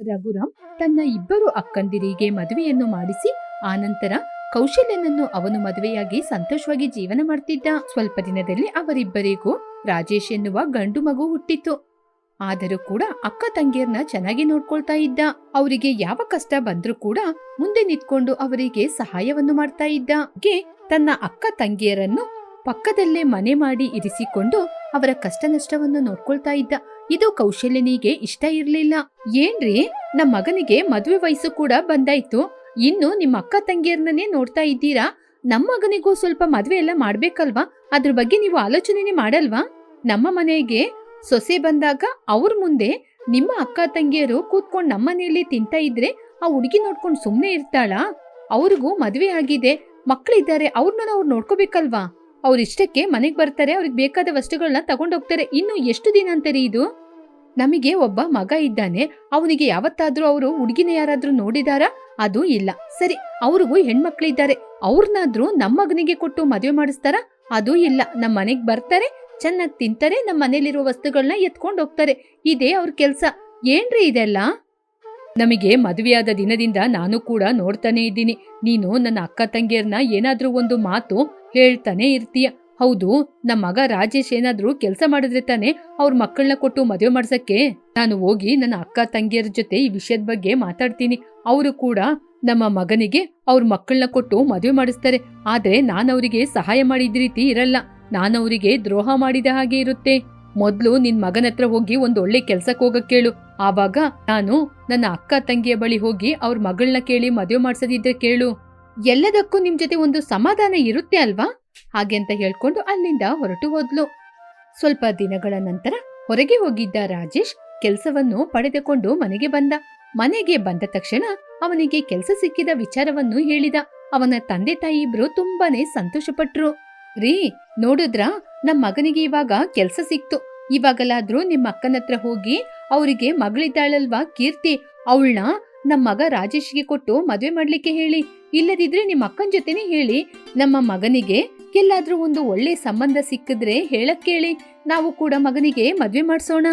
ರಘುರಾಮ್ ತನ್ನ ಇಬ್ಬರು ಅಕ್ಕಂದಿರಿಗೆ ಮದುವೆಯನ್ನು ಮಾಡಿಸಿ ಆನಂತರ ಕೌಶಲ್ಯನನ್ನು ಅವನು ಮದುವೆಯಾಗಿ ಸಂತೋಷವಾಗಿ ಜೀವನ ಮಾಡ್ತಿದ್ದ. ಸ್ವಲ್ಪ ದಿನದಲ್ಲಿ ಅವರಿಬ್ಬರಿಗೂ ರಾಜೇಶ್ ಎನ್ನುವ ಗಂಡು ಮಗು ಹುಟ್ಟಿತು. ಆದರೂ ಕೂಡ ಅಕ್ಕ ತಂಗಿಯರ್ನ ಚೆನ್ನಾಗಿ ನೋಡ್ಕೊಳ್ತಾ ಇದ್ದ. ಅವರಿಗೆ ಯಾವ ಕಷ್ಟ ಬಂದ್ರೂ ಕೂಡ ಮುಂದೆ ನಿಂತ್ಕೊಂಡು ಅವರಿಗೆ ಸಹಾಯವನ್ನು ಮಾಡ್ತಾ ಇದ್ದ. ತನ್ನ ಅಕ್ಕ ತಂಗಿಯರನ್ನು ಪಕ್ಕದಲ್ಲೇ ಮನೆ ಮಾಡಿ ಇರಿಸಿಕೊಂಡು ಅವರ ಕಷ್ಟ ನಷ್ಟವನ್ನು ನೋಡ್ಕೊಳ್ತಾ ಇದ್ದ. ಇದು ಕೌಶಲ್ಯನಿಗೆ ಇಷ್ಟ ಇರ್ಲಿಲ್ಲ. ಏನ್ರಿ, ನಮ್ ಮಗನಿಗೆ ಮದುವೆ ವಯಸ್ಸು ಕೂಡ ಬಂದಾಯ್ತು, ಇನ್ನು ನಿಮ್ಮ ಅಕ್ಕ ತಂಗಿಯರ್ನೇ ನೋಡ್ತಾ ಇದ್ದೀರಾ? ನಮ್ಮ ಮಗನಿಗೂ ಸ್ವಲ್ಪ ಮದ್ವೆ ಎಲ್ಲ ಮಾಡ್ಬೇಕಲ್ವಾ? ಅದ್ರ ಬಗ್ಗೆ ನೀವು ಆಲೋಚನೆ ಮಾಡಲ್ವಾ? ನಮ್ಮ ಮನೆಗೆ ಸೊಸೆ ಬಂದಾಗ ಅವ್ರ ಮುಂದೆ ನಿಮ್ಮ ಅಕ್ಕ ತಂಗಿಯರು ಕೂತ್ಕೊಂಡು ನಮ್ಮನೆಯಲ್ಲಿ ತಿಂತಾ ಇದ್ರೆ ಆ ಹುಡುಗಿ ನೋಡ್ಕೊಂಡು ಸುಮ್ನೆ ಇರ್ತಾಳಾ? ಅವ್ರಿಗೂ ಮದ್ವೆ ಆಗಿದೆ, ಮಕ್ಳಿದ್ದಾರೆ, ಅವ್ರನ್ನ ಅವ್ರು ನೋಡ್ಕೋಬೇಕಲ್ವಾ? ಅವ್ರಿಷ್ಟಕ್ಕೆ ಮನೆಗ್ ಬರ್ತಾರೆ, ಅವ್ರಿಗೆ ಬೇಕಾದ ವಸ್ತುಗಳನ್ನ ತಗೊಂಡೋಗ್ತಾರೆ. ಇನ್ನು ಎಷ್ಟು ದಿನ ಅಂತಾರೆ ಇದು? ನಮಗೆ ಒಬ್ಬ ಮಗ ಇದ್ದಾನೆ, ಅವನಿಗೆ ಯಾವತ್ತಾದ್ರೂ ಅವರು ಹುಡುಗಿನ ಯಾರಾದ್ರೂ ನೋಡಿದಾರ? ಅದು ಇಲ್ಲ. ಸರಿ, ಅವ್ರಿಗೂ ಹೆಣ್ಮಕ್ಳಿದ್ದಾರೆ, ಅವ್ರನ್ನಾದ್ರೂ ನಮ್ಮ ಮಗನಿಗೆ ಕೊಟ್ಟು ಮದುವೆ ಮಾಡಿಸ್ತಾರ? ಅದು ಇಲ್ಲ. ನಮ್ಮ ಮನೆಗ್ ಬರ್ತಾರೆ, ಚೆನ್ನಾಗಿ ತಿಂತಾರೆ, ನಮ್ಮ ಮನೇಲಿರುವ ವಸ್ತುಗಳನ್ನ ಎತ್ಕೊಂಡು ಹೋಗ್ತಾರೆ. ಇದೇ ಅವ್ರ ಕೆಲ್ಸ. ಏನ್ರಿ ಇದೆಲ್ಲ? ನಮಗೆ ಮದುವೆಯಾದ ದಿನದಿಂದ ನಾನು ಕೂಡ ನೋಡ್ತಾನೆ ಇದ್ದೀನಿ, ನೀನು ನನ್ನ ಅಕ್ಕ ತಂಗಿಯರ್ನ ಏನಾದ್ರೂ ಒಂದು ಮಾತು ಹೇಳ್ತಾನೆ ಇರ್ತೀಯ. ಹೌದು, ನಮ್ಮ ಮಗ ರಾಜೇಶ್ ಏನಾದ್ರೂ ಕೆಲಸ ಮಾಡಿದ್ರೆ ತಾನೆ ಅವ್ರ ಮಕ್ಕಳನ್ನ ಕೊಟ್ಟು ಮದುವೆ ಮಾಡ್ಸಕ್ಕೆ. ನಾನು ಹೋಗಿ ನನ್ನ ಅಕ್ಕ ತಂಗಿಯರ ಜೊತೆ ಈ ವಿಷಯದ ಬಗ್ಗೆ ಮಾತಾಡ್ತೀನಿ. ಅವರು ಕೂಡ ನಮ್ಮ ಮಗನಿಗೆ ಅವ್ರ ಮಕ್ಕಳನ್ನ ಕೊಟ್ಟು ಮದುವೆ ಮಾಡಿಸ್ತಾರೆ. ಆದ್ರೆ ನಾನವರಿಗೆ ಸಹಾಯ ಮಾಡಿದ ರೀತಿ ಇರಲ್ಲ, ನಾನವರಿಗೆ ದ್ರೋಹ ಮಾಡಿದ ಹಾಗೆ ಇರುತ್ತೆ. ಮೊದ್ಲು ನಿನ್ ಮಗನ ಹತ್ರ ಹೋಗಿ ಒಂದೊಳ್ಳೆ ಕೆಲ್ಸಕ್ಕೆ ಹೋಗಕ್ ಕೇಳು. ಆವಾಗ ನಾನು ನನ್ನ ಅಕ್ಕ ತಂಗಿಯ ಬಳಿ ಹೋಗಿ ಅವ್ರ ಮಗಳನ್ನ ಕೇಳಿ ಮದುವೆ ಮಾಡ್ಸದಿದ್ರೆ ಕೇಳು. ಎಲ್ಲದಕ್ಕೂ ನಿಮ್ ಜೊತೆ ಒಂದು ಸಮಾಧಾನ ಇರುತ್ತೆ ಅಲ್ವಾ? ಹಾಗೆ ಅಂತ ಹೇಳ್ಕೊಂಡು ಅಲ್ಲಿಂದ ಹೊರಟು ಹೋದ್ಲು. ಸ್ವಲ್ಪ ದಿನಗಳ ನಂತರ ಹೊರಗೆ ಹೋಗಿದ್ದ ರಾಜೇಶ್ ಕೆಲಸವನ್ನು ಪಡೆದುಕೊಂಡು ಮನೆಗೆ ಬಂದ. ಮನೆಗೆ ಬಂದ ತಕ್ಷಣ ಅವನಿಗೆ ಕೆಲಸ ಸಿಕ್ಕಿದ ವಿಚಾರವನ್ನು ಹೇಳಿದ. ಅವನ ತಂದೆ ತಾಯಿ ಇಬ್ರು ತುಂಬಾನೇ ಸಂತೋಷಪಟ್ರು. ರೀ, ನೋಡಿದ್ರ, ನಮ್ ಮಗನಿಗೆ ಇವಾಗ ಕೆಲ್ಸ ಸಿಕ್ತು. ಇವಾಗಲಾದ್ರೂ ನಿಮ್ಮ ಅಕ್ಕನ ಹತ್ರ ಹೋಗಿ ಅವರಿಗೆ ಮಗಳಿದ್ದಾಳಲ್ವಾ ಕೀರ್ತಿ, ಅವಳನ್ನ ನಮ್ ಮಗ ರಾಜೇಶ್ಗೆ ಕೊಟ್ಟು ಮದ್ವೆ ಮಾಡ್ಲಿಕ್ಕೆ ಹೇಳಿ. ಇಲ್ಲದಿದ್ರೆ ನಿಮ್ಮ ಅಕ್ಕನ ಜೊತೆನೆ ಹೇಳಿ, ನಮ್ಮ ಮಗನಿಗೆ ಎಲ್ಲಾದ್ರೂ ಒಂದು ಒಳ್ಳೆ ಸಂಬಂಧ ಸಿಕ್ಕಿದ್ರೆ ಹೇಳಕ್ ಕೇಳಿ, ನಾವು ಕೂಡ ಮಗನಿಗೆ ಮದ್ವೆ ಮಾಡ್ಸೋಣ.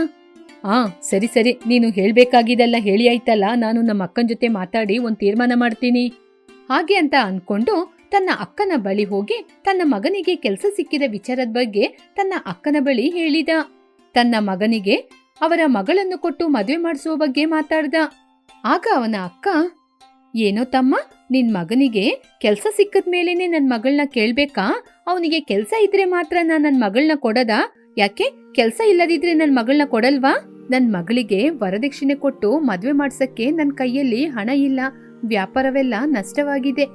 ಸರಿ ಸರಿ, ನೀನು ಹೇಳ್ಬೇಕಾಗಿದೆಲ್ಲ ಹೇಳಿ ಆಯ್ತಲ್ಲ, ನಾನು ನಮ್ಮ ಅಕ್ಕನ ಜೊತೆ ಮಾತಾಡಿ ಒಂದ್ ತೀರ್ಮಾನ ಮಾಡ್ತೀನಿ. ಹಾಗೆ ಅಂತ ಅನ್ಕೊಂಡು ತನ್ನ ಅಕ್ಕನ ಬಳಿ ಹೋಗಿ ತನ್ನ ಮಗನಿಗೆ ಕೆಲಸ ಸಿಕ್ಕಿದ ವಿಚಾರದ ಬಗ್ಗೆ ತನ್ನ ಅಕ್ಕನ ಬಳಿ ಹೇಳಿದ. ತನ್ನ ಮಗನಿಗೆ ಅವರ ಮಗಳನ್ನು ಕೊಟ್ಟು ಮದುವೆ ಮಾಡಿಸುವ ಬಗ್ಗೆ ಮಾತಾಡ್ದ. ಆಗ ಅವನ ಅಕ್ಕ, ಏನೋ ತಮ್ಮ, ನಿನ್ ಮಗನಿಗೆ ಕೆಲ್ಸ ಸಿಕ್ಕದ ಮೇಲೇನೆ ನನ್ ಮಗಳನ್ನ ಕೇಳ್ಬೇಕಾ? ಅವನಿಗೆ ಕೆಲ್ಸ ಇದ್ರೆ ಮಾತ್ರ ನನ್ ಮಗಳನ್ನ ಕೊಡದ? ಯಾಕೆ ಕೆಲ್ಸ ಇಲ್ಲದಿದ್ರೆ ನನ್ ಮಗಳನ್ನ ಕೊಡಲ್ವಾ? ನನ್ ಮಗಳಿಗೆ ವರದಕ್ಷಿಣೆ ಕೊಟ್ಟು ಮದ್ವೆ ಮಾಡ್ಸಕ್ಕೆ ನನ್ ಕೈಯಲ್ಲಿ ಹಣ ಇಲ್ಲ, ವ್ಯಾಪಾರವೆಲ್ಲ ನಷ್ಟವಾಗಿದೆ,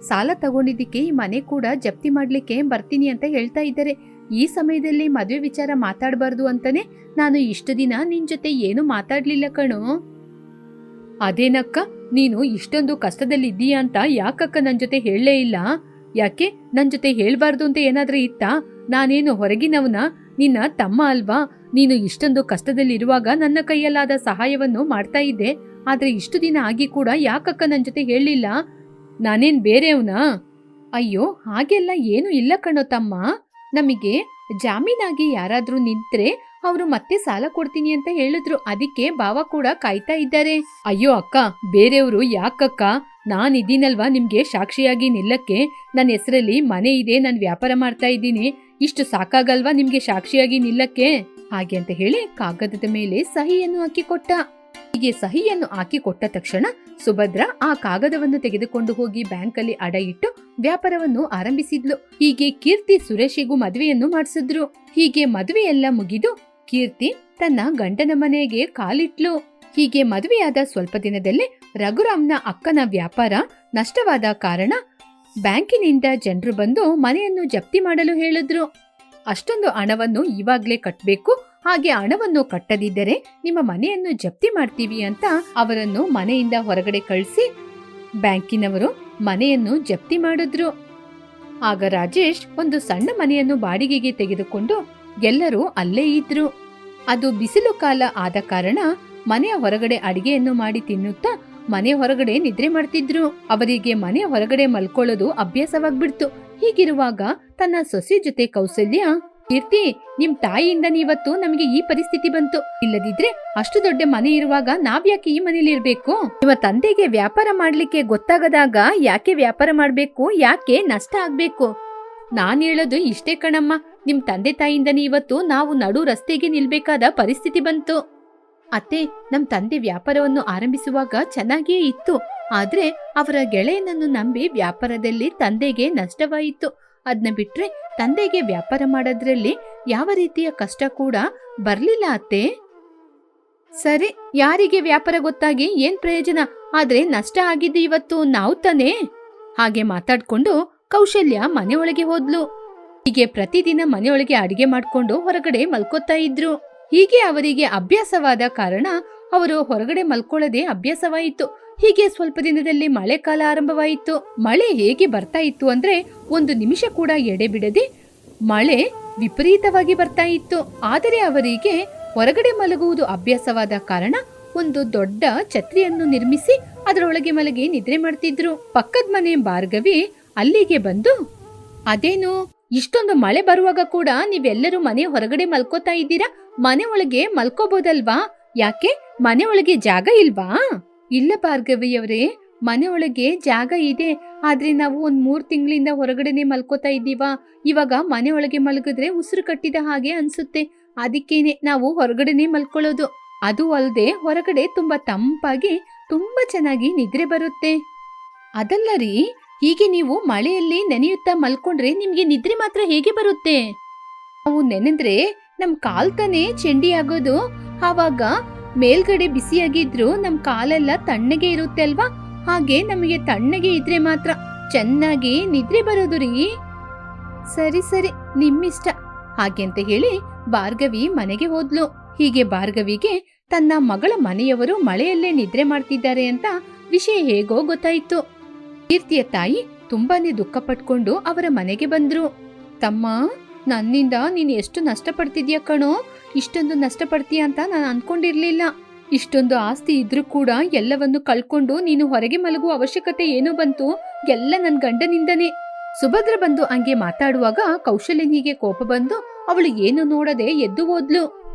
ಸಾಲ ತಗೊಂಡಿದ್ದಕ್ಕೆ ಈ ಮನೆ ಕೂಡ ಜಪ್ತಿ ಮಾಡ್ಲಿಕ್ಕೆ ಬರ್ತೀನಿ ಅಂತ ಹೇಳ್ತಾ ಇದ್ದಾರೆ. ಈ ಸಮಯದಲ್ಲಿ ಮದ್ವೆ ವಿಚಾರ ಮಾತಾಡಬಾರ್ದು ಅಂತಾನೆ ನಾನು ಇಷ್ಟು ದಿನ ನಿನ್ ಜೊತೆ ಏನು ಮಾತಾಡ್ಲಿಲ್ಲ ಕಣೋ. ಅದೇನಕ್ಕ, ನೀನು ಇಷ್ಟೊಂದು ಕಷ್ಟದಲ್ಲಿದ್ದೀಯಾ ಅಂತ ಯಾಕಕ್ಕ ನನ್ ಜೊತೆ ಹೇಳಲೇ ಇಲ್ಲ? ಯಾಕೆ ನನ್ ಜೊತೆ ಹೇಳ್ಬಾರ್ದು ಅಂತ ಏನಾದ್ರೂ ಇತ್ತಾ? ನಾನೇನು ಹೊರಗಿನವನ? ನಿನ್ನ ತಮ್ಮ ಅಲ್ವಾ? ನೀನು ಇಷ್ಟೊಂದು ಕಷ್ಟದಲ್ಲಿರುವಾಗ ನನ್ನ ಕೈಯಲ್ಲಾದ ಸಹಾಯವನ್ನು ಮಾಡ್ತಾ ಇದ್ದೆ. ಆದ್ರೆ ಇಷ್ಟು ದಿನ ಆಗಿ ಕೂಡ ಯಾಕಕ್ಕ ನನ್ ಜೊತೆ ಹೇಳಲಿಲ್ಲ? ನಾನೇನ್ ಬೇರೆಯವನಾ? ಅಯ್ಯೋ, ಹಾಗೆಲ್ಲ ಏನು ಇಲ್ಲ ಕಣೋ ತಮ್ಮ. ನಮಗೆ ಜಾಮೀನಾಗಿ ಯಾರಾದ್ರೂ ನಿಂತ್ರೆ ಅವರು ಮತ್ತೆ ಸಾಲ ಕೊಡ್ತೀನಿ ಅಂತ ಹೇಳಿದ್ರು, ಅದಕ್ಕೆ ಬಾವ ಕೂಡ ಕಾಯ್ತಾ ಇದ್ದಾರೆ. ಅಯ್ಯೋ ಅಕ್ಕ, ಬೇರೆಯವರು ಯಾಕಕ್ಕ? ನಾನಿದ್ದೀನಲ್ವಾ ನಿಮ್ಗೆ ಸಾಕ್ಷಿಯಾಗಿ ನಿಲ್ಲಕ್ಕೆ. ನನ್ನ ಹೆಸರಲ್ಲಿ ಮನೆ ಇದೆ, ನಾನು ವ್ಯಾಪಾರ ಮಾಡ್ತಾ ಇದ್ದೀನಿ, ಇಷ್ಟು ಸಾಕಾಗಲ್ವಾ ನಿಮ್ಗೆ ಸಾಕ್ಷಿಯಾಗಿ ನಿಲ್ಲಕ್ಕೆ? ಹಾಗೆ ಅಂತ ಹೇಳಿ ಕಾಗದದ ಮೇಲೆ ಸಹಿಯನ್ನು ಹಾಕಿ ಕೊಟ್ಟ. ಹೀಗೆ ಸಹಿಯನ್ನು ಹಾಕಿ ಕೊಟ್ಟ ತಕ್ಷಣ ಸುಭದ್ರ ಆ ಕಾಗದವನ್ನು ತೆಗೆದುಕೊಂಡು ಹೋಗಿ ಬ್ಯಾಂಕಲ್ಲಿ ಅಡ ಇಟ್ಟು ವ್ಯಾಪಾರವನ್ನು ಆರಂಭಿಸಿದ್ಲು. ಹೀಗೆ ಕೀರ್ತಿ ಸುರೇಶಿಗೂ ಮದುವೆಯನ್ನು ಮಾಡಿಸಿದ್ರು. ಹೀಗೆ ಮದುವೆಯೆಲ್ಲ ಮುಗಿದು ಕೀರ್ತಿ ತನ್ನ ಗಂಡನ ಮನೆಗೆ ಕಾಲಿಟ್ಲು. ಹೀಗೆ ಮದುವೆಯಾದ ಸ್ವಲ್ಪ ದಿನದಲ್ಲೇ ರಘುರಾಮ್ನ ಅಕ್ಕನ ವ್ಯಾಪಾರ ನಷ್ಟವಾದ ಕಾರಣ ಬ್ಯಾಂಕಿನಿಂದ ಜನರು ಬಂದು ಮನೆಯನ್ನು ಜಪ್ತಿ ಮಾಡಲು ಹೇಳಿದ್ರು. ಅಷ್ಟೊಂದು ಹಣವನ್ನು ಇವಾಗ್ಲೇ ಕಟ್ಟಬೇಕು, ಹಾಗೆ ಹಣವನ್ನು ಕಟ್ಟದಿದ್ದರೆ ನಿಮ್ಮ ಮನೆಯನ್ನು ಜಪ್ತಿ ಮಾಡ್ತೀವಿ ಅಂತ ಅವರನ್ನು ಮನೆಯಿಂದ ಹೊರಗಡೆ ಕಳಿಸಿ ಬ್ಯಾಂಕಿನವರು ಮನೆಯನ್ನು ಜಪ್ತಿ ಮಾಡಿದ್ರು. ಆಗ ರಾಜೇಶ್ ಒಂದು ಸಣ್ಣ ಮನೆಯನ್ನು ಬಾಡಿಗೆಗೆ ತೆಗೆದುಕೊಂಡು ಎಲ್ಲರೂ ಅಲ್ಲೇ ಇದ್ರು. ಅದು ಬಿಸಿಲು ಕಾಲ ಆದ ಕಾರಣ ಮನೆಯ ಹೊರಗಡೆ ಅಡಿಗೆಯನ್ನು ಮಾಡಿ ತಿನ್ನುತ್ತಾ ಮನೆ ಹೊರಗಡೆ ನಿದ್ರೆ ಮಾಡ್ತಿದ್ರು. ಅವರಿಗೆ ಮನೆ ಹೊರಗಡೆ ಮಲ್ಕೊಳ್ಳೋದು ಅಭ್ಯಾಸವಾಗ್ಬಿಡ್ತು. ಹೀಗಿರುವಾಗ ತನ್ನ ಸೊಸೆ ಜೊತೆ ಕೌಸಲ್ಯ, ಕೀರ್ತಿ, ನಿಮ್ ತಾಯಿಯಿಂದ ಇವತ್ತು ನಮಗೆ ಈ ಪರಿಸ್ಥಿತಿ ಬಂತು. ಇಲ್ಲದಿದ್ರೆ ಅಷ್ಟು ದೊಡ್ಡ ಮನೆ ಇರುವಾಗ ನಾವ್ಯಾಕೆ ಈ ಮನೇಲಿ ಇರ್ಬೇಕು? ನಿಮ್ಮ ತಂದೆಗೆ ವ್ಯಾಪಾರ ಮಾಡ್ಲಿಕ್ಕೆ ಗೊತ್ತಾಗದಾಗ ಯಾಕೆ ವ್ಯಾಪಾರ ಮಾಡ್ಬೇಕು, ಯಾಕೆ ನಷ್ಟ ಆಗ್ಬೇಕು? ನಾನ್ ಹೇಳೋದು ಇಷ್ಟೇ ಕಣಮ್ಮ, ನಿಮ್ ತಂದೆ ತಾಯಿಯಿಂದನೇ ಇವತ್ತು ನಾವು ನಡು ರಸ್ತೆಗೆ ನಿಲ್ಬೇಕಾದ ಪರಿಸ್ಥಿತಿ ಬಂತು. ಅತ್ತೆ, ನಮ್ ತಂದೆ ವ್ಯಾಪಾರವನ್ನು ಆರಂಭಿಸುವಾಗ ಚೆನ್ನಾಗಿಯೇ ಇತ್ತು. ಆದ್ರೆ ಅವರ ಗೆಳೆಯನನ್ನು ನಂಬಿ ವ್ಯಾಪಾರದಲ್ಲಿ ತಂದೆಗೆ ನಷ್ಟವಾಯಿತು. ಅದ್ನ ಬಿಟ್ರೆ ತಂದೆಗೆ ವ್ಯಾಪಾರ ಮಾಡೋದ್ರಲ್ಲಿ ಯಾವ ರೀತಿಯ ಕಷ್ಟ ಕೂಡ ಬರ್ಲಿಲ್ಲ ಅತ್ತೆ. ಸರಿ, ಯಾರಿಗೆ ವ್ಯಾಪಾರ ಗೊತ್ತಾಗಿ ಏನ್ ಪ್ರಯೋಜನ? ಆದ್ರೆ ನಷ್ಟ ಆಗಿದ್ದು ಇವತ್ತು ನಾವು ತಾನೇ. ಹಾಗೆ ಮಾತಾಡ್ಕೊಂಡು ಕೌಶಲ್ಯ ಮನೆಯೊಳಗೆ ಹೋದ್ಲು. ಹೀಗೆ ಪ್ರತಿದಿನ ಮನೆಯೊಳಗೆ ಅಡಿಗೆ ಮಾಡ್ಕೊಂಡು ಹೊರಗಡೆ ಮಲ್ಕೋತಾ ಇದ್ರು. ಹೀಗೆ ಅವರಿಗೆ ಅಭ್ಯಾಸವಾದ ಕಾರಣ ಅವರು ಹೊರಗಡೆ ಮಲ್ಕೊಳ್ಳದೆ ಅಭ್ಯಾಸವಾಯಿತು. ಹೀಗೆ ಸ್ವಲ್ಪ ದಿನದಲ್ಲಿ ಮಳೆಕಾಲ ಆರಂಭವಾಯಿತು. ಮಳೆ ಹೇಗೆ ಬರ್ತಾ ಇತ್ತು ಅಂದ್ರೆ ಒಂದು ನಿಮಿಷ ಕೂಡ ಎಡೆಬಿಡದೆ ಮಳೆ ವಿಪರೀತವಾಗಿ ಬರ್ತಾ ಇತ್ತು. ಆದರೆ ಅವರಿಗೆ ಹೊರಗಡೆ ಮಲಗುವುದು ಅಭ್ಯಾಸವಾದ ಕಾರಣ ಒಂದು ದೊಡ್ಡ ಛತ್ರಿಯನ್ನು ನಿರ್ಮಿಸಿ ಅದರೊಳಗೆ ಮಲಗಿ ನಿದ್ರೆ ಮಾಡ್ತಿದ್ರು. ಪಕ್ಕದ ಮನೆ ಭಾರ್ಗವಿ ಅಲ್ಲಿಗೆ ಬಂದು, ಅದೇನು ಇಷ್ಟೊಂದು ಮಳೆ ಬರುವಾಗ ಕೂಡ ನೀವೆಲ್ಲರೂ ಮನೆ ಹೊರಗಡೆ ಮಲ್ಕೋತಾ ಇದ್ದೀರಾ? ಮನೆ ಒಳಗೆ ಮಲ್ಕೋಬಹುದಲ್ವಾ? ಯಾಕೆ ಮನೆ ಒಳಗೆ ಜಾಗ ಇಲ್ವಾ? ಇಲ್ಲ ಭಾರ್ಗವಿಯವರೇ, ಮನೆ ಒಳಗೆ ಜಾಗ ಇದೆ. ಆದ್ರೆ ನಾವು 3 ತಿಂಗಳಿಂದ ಹೊರಗಡೆನೆ ಮಲ್ಕೋತಾ ಇದ್ದೀವಾ. ಇವಾಗ ಮನೆ ಒಳಗೆ ಮಲಗಿದ್ರೆ ಉಸಿರು ಕಟ್ಟಿದ ಹಾಗೆ ಅನ್ಸುತ್ತೆ. ಅದಕ್ಕೇನೆ ನಾವು ಹೊರಗಡೆನೆ ಮಲ್ಕೊಳ್ಳೋದು. ಅದು ಅಲ್ಲದೆ ಹೊರಗಡೆ ತುಂಬಾ ತಂಪಾಗಿ ತುಂಬಾ ಚೆನ್ನಾಗಿ ನಿದ್ರೆ ಬರುತ್ತೆ. ಅದಲ್ಲ ರೀ, ಹೀಗೆ ನೀವು ಮಳೆಯಲ್ಲಿ ನೆನೆಯುತ್ತಾ ಮಲ್ಕೊಂಡ್ರೆ ನಿಮ್ಗೆ ನಿದ್ರೆ ಮಾತ್ರ ಹೇಗೆ ಬರುತ್ತೆ? ನಾವು ನೆನೆದ್ರೆ ನಮ್ ಕಾಲ್ ತಾನೇ ಚೆಂಡಿ ಆಗೋದು. ಆವಾಗ ಮೇಲ್ಗಡೆ ಬಿಸಿಯಾಗಿದ್ರು ನಮ್ ಕಾಲೆಲ್ಲ ತಣ್ಣಗೆ ಇರುತ್ತೆ ಅಲ್ವಾ? ಹಾಗೆ ನಮಗೆ ತಣ್ಣಗೆ ಇದ್ರೆ ಮಾತ್ರ ಚೆನ್ನಾಗಿ ನಿದ್ರೆ ಬರೋದು ರೀ. ಸರಿ ಸರಿ, ನಿಮ್ಮಿಷ್ಟ. ಹಾಗೆ ಅಂತ ಹೇಳಿ ಭಾರ್ಗವಿ ಮನೆಗೆ ಹೋದ್ಲು. ಹೀಗೆ ಭಾರ್ಗವಿಗೆ ತನ್ನ ಮಗಳ ಮನೆಯವರು ಮಳೆಯಲ್ಲೇ ನಿದ್ರೆ ಮಾಡ್ತಿದ್ದಾರೆ ಅಂತ ವಿಷಯ ಹೇಗೋ ಗೊತ್ತಾಯ್ತು. ಕೀರ್ತಿಯ ತಾಯಿ ತುಂಬಾನೇ ದುಃಖ ಪಟ್ಕೊಂಡು ಅವರ ಮನೆಗೆ ಬಂದ್ರು. ತಮ್ಮ, ನನ್ನಿಂದ ನೀನು ಎಷ್ಟು ನಷ್ಟ ಪಡ್ತಿದ್ಯಾ ಕಣೋ. ಇಷ್ಟೊಂದು ನಷ್ಟ ಪಡ್ತೀಯ ಅಂತ ನಾನು ಅನ್ಕೊಂಡಿರ್ಲಿಲ್ಲ. ಇಷ್ಟೊಂದು ಆಸ್ತಿ ಇದ್ರೂ ಕೂಡ ಎಲ್ಲವನ್ನು ಕಳ್ಕೊಂಡು ನೀನು ಹೊರಗೆ ಮಲಗುವ ಅವಶ್ಯಕತೆ ಏನೋ ಬಂತು? ಎಲ್ಲ ನನ್ ಗಂಡನಿಂದನೇ. ಸುಭದ್ರ ಬಂದು ಹಂಗೆ ಮಾತಾಡುವಾಗ ಕೌಶಲ್ಯನಿಗೆ ಕೋಪ ಬಂದು ಅವಳು ಏನು ನೋಡದೆ ಎದ್ದು ಹೋದ್ಲು.